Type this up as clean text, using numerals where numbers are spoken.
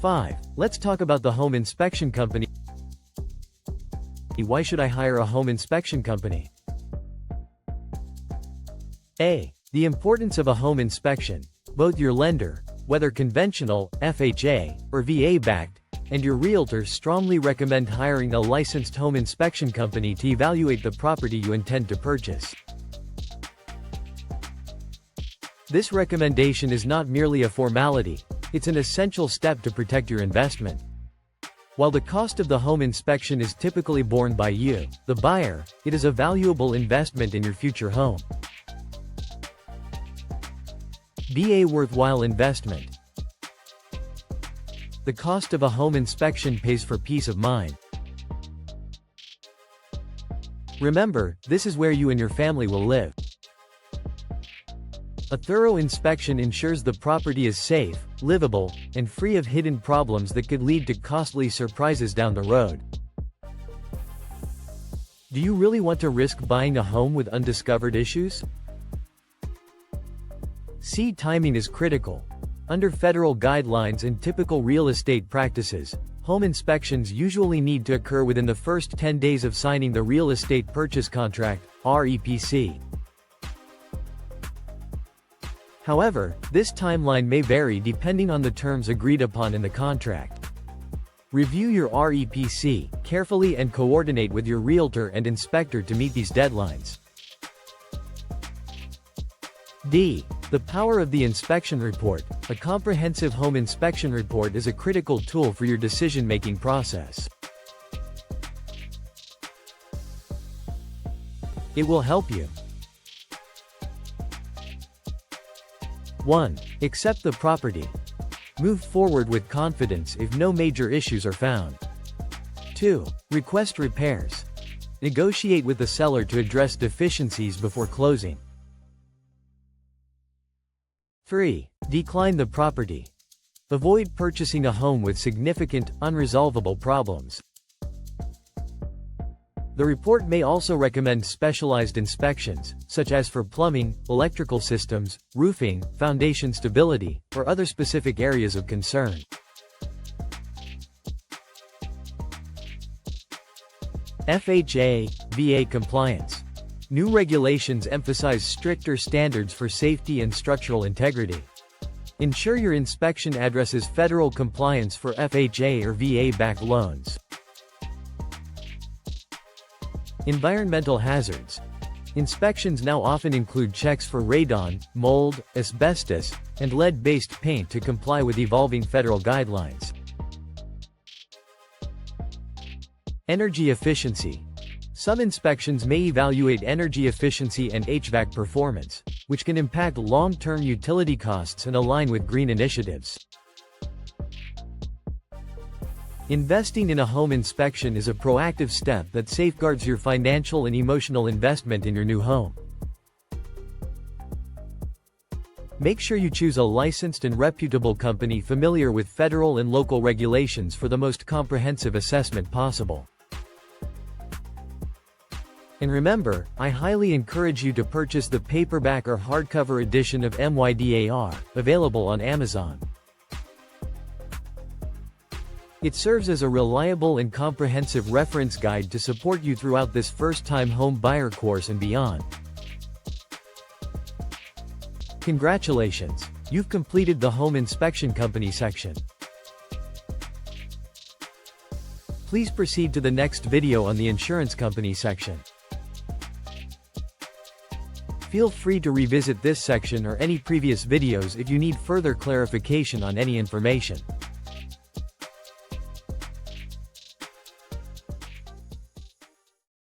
5. Let's talk about the home inspection company. Why should I hire a home inspection company? A. The importance of a home inspection. Both your lender, whether conventional, F.H.A., or VA-backed, and your realtor strongly recommend hiring a licensed home inspection company to evaluate the property you intend to purchase. This recommendation is not merely a formality, it's an essential step to protect your investment. While the cost of the home inspection is typically borne by you, the buyer, it is a valuable investment in your future home. Be a worthwhile investment. The cost of a home inspection pays for peace of mind. Remember, this is where you and your family will live. A thorough inspection ensures the property is safe, livable, and free of hidden problems that could lead to costly surprises down the road. Do you really want to risk buying a home with undiscovered issues? C. Timing is critical. Under federal guidelines and typical real estate practices, home inspections usually need to occur within the first 10 days of signing the real estate purchase contract, REPC. However, this timeline may vary depending on the terms agreed upon in the contract. Review your REPC carefully and coordinate with your realtor and inspector to meet these deadlines. D. The power of the inspection report. A comprehensive home inspection report is a critical tool for your decision-making process. It will help you. 1. Accept the property. Move forward with confidence if no major issues are found. 2. Request repairs. Negotiate with the seller to address deficiencies before closing. 3. Decline the property. Avoid purchasing a home with significant, unresolvable problems. The report may also recommend specialized inspections, such as for plumbing, electrical systems, roofing, foundation stability, or other specific areas of concern. F.H.A. VA compliance. New regulations emphasize stricter standards for safety and structural integrity. Ensure your inspection addresses federal compliance for F.H.A. or VA-backed loans. Environmental hazards. Inspections now often include checks for radon, mold, asbestos, and lead-based paint to comply with evolving federal guidelines. Energy efficiency. Some inspections may evaluate energy efficiency and HVAC performance, which can impact long-term utility costs and align with green initiatives. Investing in a home inspection is a proactive step that safeguards your financial and emotional investment in your new home. Make sure you choose a licensed and reputable company familiar with federal and local regulations for the most comprehensive assessment possible. And remember, I highly encourage you to purchase the paperback or hardcover edition of MYDAR, available on Amazon. It serves as a reliable and comprehensive reference guide to support you throughout this first-time home buyer course and beyond. Congratulations! You've completed the home inspection company section. Please proceed to the next video on the insurance company section. Feel free to revisit this section or any previous videos if you need further clarification on any information.